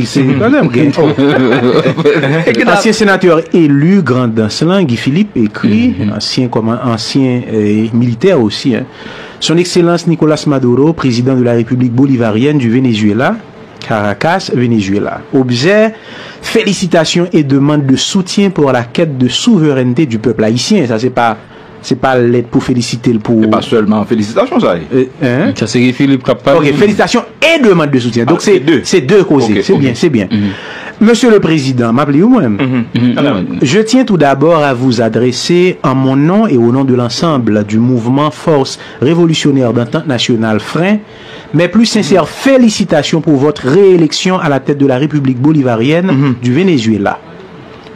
C'est quand même ancien sénateur élu Grand Danselan, Guy Philippe, écrit, ancien militaire aussi. Hein. Son Excellence Nicolas Maduro, président de la République bolivarienne du Venezuela, Caracas, Venezuela. Objet, félicitations et demande de soutien pour la quête de souveraineté du peuple haïtien. Ça, c'est pas l'aide pour féliciter le pour. Pas seulement félicitations, ça. Ça c'est Philippe Capal. Ok, félicitations et demande de soutien. Donc c'est deux causés. Okay, c'est bien, c'est bien. Monsieur le Président, m'appelez-vous moi-même. Je tiens tout d'abord à vous adresser en mon nom et au nom de l'ensemble du mouvement Force révolutionnaire d'entente nationale Frein, mes plus sincères félicitations pour votre réélection à la tête de la République bolivarienne du Venezuela.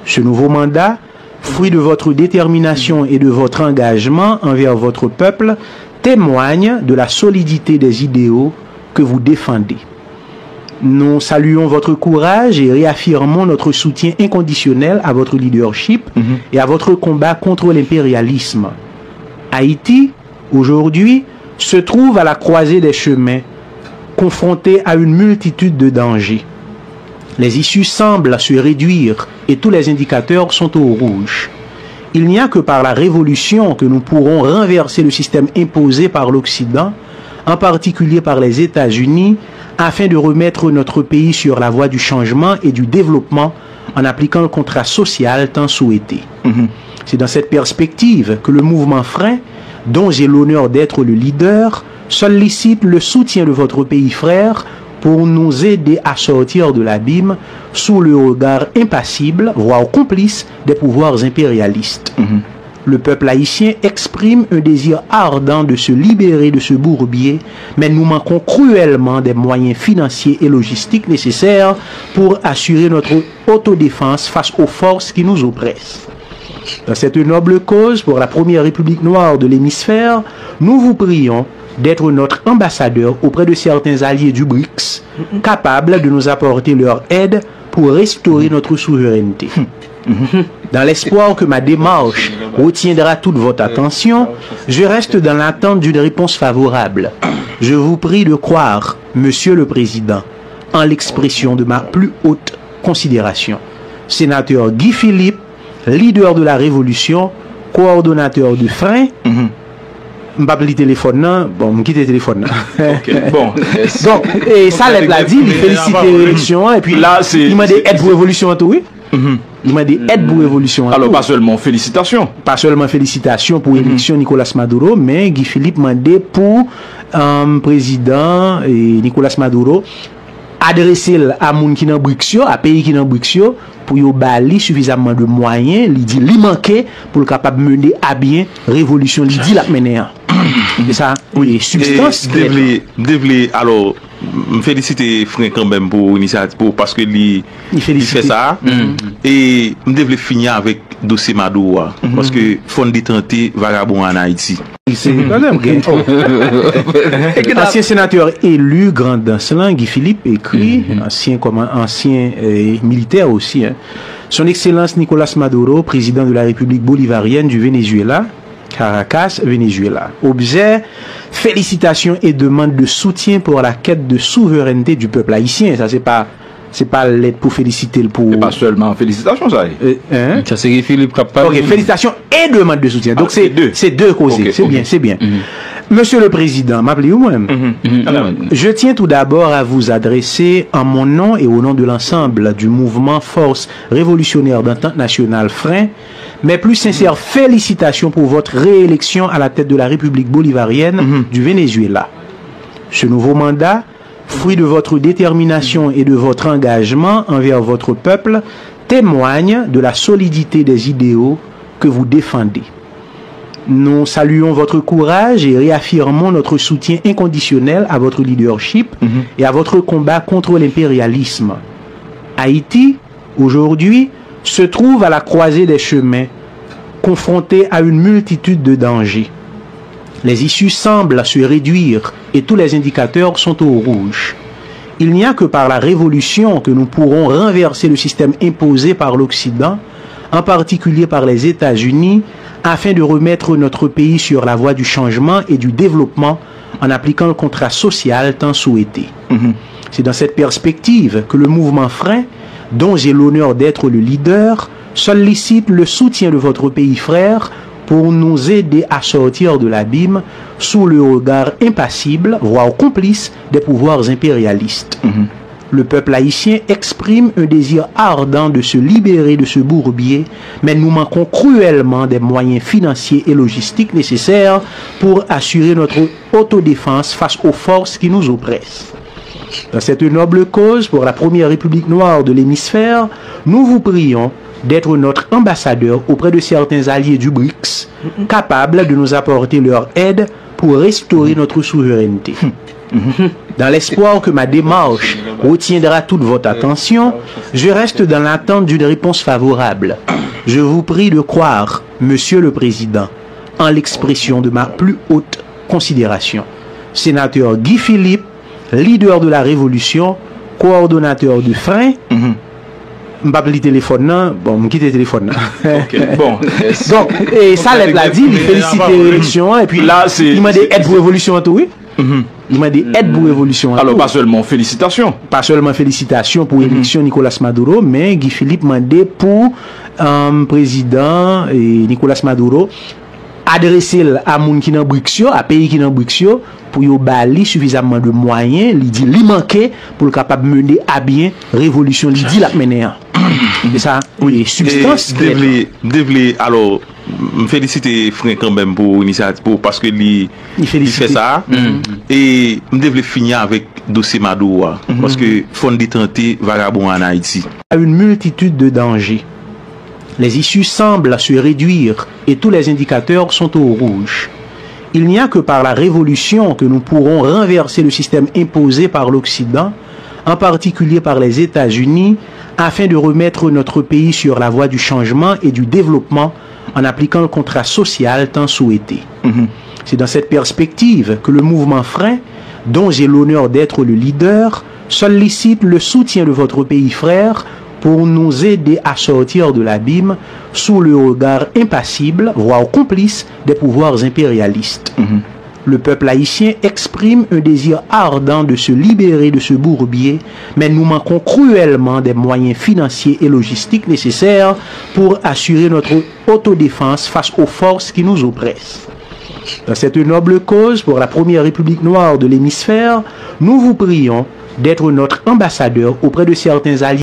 Ce nouveau mandat, fruit de votre détermination et de votre engagement envers votre peuple, témoigne de la solidité des idéaux que vous défendez. Nous saluons votre courage et réaffirmons notre soutien inconditionnel à votre leadership et à votre combat contre l'impérialisme. Haïti, aujourd'hui, se trouve à la croisée des chemins, confronté à une multitude de dangers. Les issues semblent se réduire et tous les indicateurs sont au rouge. Il n'y a que par la révolution que nous pourrons renverser le système imposé par l'Occident, en particulier par les États-Unis, afin de remettre notre pays sur la voie du changement et du développement en appliquant le contrat social tant souhaité. C'est dans cette perspective que le mouvement Frein, dont j'ai l'honneur d'être le leader, sollicite le soutien de votre pays frère pour nous aider à sortir de l'abîme sous le regard impassible, voire complice, des pouvoirs impérialistes. Le peuple haïtien exprime un désir ardent de se libérer de ce bourbier, mais nous manquons cruellement des moyens financiers et logistiques nécessaires pour assurer notre autodéfense face aux forces qui nous oppressent. Dans cette noble cause pour la première République noire de l'hémisphère, nous vous prions d'être notre ambassadeur auprès de certains alliés du BRICS, capables de nous apporter leur aide pour restaurer notre souveraineté. Dans l'espoir que ma démarche retiendra toute votre attention, je reste dans l'attente d'une réponse favorable. Je vous prie de croire, Monsieur le Président, en l'expression de ma plus haute considération. Sénateur Guy Philippe, leader de la Révolution, coordonnateur du Frein, je ne vais pas le téléphone, non. Bon, je quitte le téléphone. Bon. Donc, et ça, l'a dit, il félicite l'élection, et puis là, il m'a dit aide pour l'évolution, tout, oui. Il m'a dit aide pour l'évolution. Alors, pas seulement félicitations. Pas seulement félicitations pour l'élection Nicolas Maduro, mais Guy Philippe m'a dit pour président Nicolas Maduro adresser à moun qui nan Brixio, à pays qui nan Brixio, pour y bali suffisamment de moyens, il dit li manquer pour le capable mener à bien révolution, il dit la mener. C'est ça, oui, substance. Alors, me féliciter Franck quand même pour l'initiative, parce que il fait ça. Et me devrais finir avec dossier Maduro, parce que fond de tenter vagabond en Haïti. C'est quand même ancien sénateur élu Grand Danselan, Guy Philippe, écrit, ancien militaire aussi. Hein. Son Excellence Nicolas Maduro, président de la République bolivarienne du Venezuela, Caracas, Venezuela. Objet, félicitations et demande de soutien pour la quête de souveraineté du peuple haïtien. Ça, c'est pas l'aide pour féliciter le pour. Pas seulement félicitations, ça. Ça c'est Philippe Capal. Ok, félicitations et demande de soutien. Donc c'est deux causés. C'est bien, c'est bien. Monsieur le Président, m'appelez-vous moi-même. Je tiens tout d'abord à vous adresser en mon nom et au nom de l'ensemble du mouvement Force révolutionnaire d'entente nationale Frein, mes plus sincères félicitations pour votre réélection à la tête de la République bolivarienne du Venezuela. Ce nouveau mandat, fruit de votre détermination et de votre engagement envers votre peuple, témoigne de la solidité des idéaux que vous défendez. Nous saluons votre courage et réaffirmons notre soutien inconditionnel à votre leadership et à votre combat contre l'impérialisme. Haïti, aujourd'hui, se trouve à la croisée des chemins, confronté à une multitude de dangers. Les issues semblent se réduire et tous les indicateurs sont au rouge. Il n'y a que par la révolution que nous pourrons renverser le système imposé par l'Occident, en particulier par les États-Unis, afin de remettre notre pays sur la voie du changement et du développement en appliquant le contrat social tant souhaité. C'est dans cette perspective que le mouvement Frein, dont j'ai l'honneur d'être le leader, sollicite le soutien de votre pays frère pour nous aider à sortir de l'abîme sous le regard impassible, voire complice, des pouvoirs impérialistes. Le peuple haïtien exprime un désir ardent de se libérer de ce bourbier, mais nous manquons cruellement des moyens financiers et logistiques nécessaires pour assurer notre autodéfense face aux forces qui nous oppressent. Dans cette noble cause pour la première République noire de l'hémisphère, nous vous prions d'être notre ambassadeur auprès de certains alliés du BRICS, capables de nous apporter leur aide pour restaurer notre souveraineté. Dans l'espoir que ma démarche retiendra toute votre attention, je reste dans l'attente d'une réponse favorable. Je vous prie de croire, Monsieur le Président, en l'expression de ma plus haute considération. Sénateur Guy Philippe, leader de la Révolution, coordonnateur du Frein. Je pas le téléphone, bon, je quitte le téléphone. Bon. Donc, et ça l'a dit, il félicite l'élection, et puis là, il m'a dit aide pour l'évolution, oui. Il m'a dit aide pour l'évolution. Alors, pas seulement félicitations. Pas seulement félicitations pour l'élection Nicolas Maduro, mais Guy Philippe m'a dit pour président Nicolas Maduro adresser à moun qui nan Brixio, à pays qui nan Brixio, pour y bali suffisamment de moyens, il dit li manquer pour capable mener à bien révolution, il dit la mener. C'est ça, oui, substance. Alors, je félicite Frank quand même pour l'initiative, parce que il fait ça. Et je devais finir avec dossier Maduro, parce que fond détenté vagabond en Haïti. Il y a une multitude de dangers. Les issues semblent se réduire et tous les indicateurs sont au rouge. Il n'y a que par la révolution que nous pourrons renverser le système imposé par l'Occident, en particulier par les États-Unis, afin de remettre notre pays sur la voie du changement et du développement en appliquant le contrat social tant souhaité. C'est dans cette perspective que le mouvement Frein, dont j'ai l'honneur d'être le leader, sollicite le soutien de votre pays frère pour nous aider à sortir de l'abîme sous le regard impassible, voire complice, des pouvoirs impérialistes. Le peuple haïtien exprime un désir ardent de se libérer de ce bourbier, mais nous manquons cruellement des moyens financiers et logistiques nécessaires pour assurer notre autodéfense face aux forces qui nous oppressent. Dans cette noble cause pour la première République noire de l'hémisphère, nous vous prions d'être notre ambassadeur auprès de certains alliés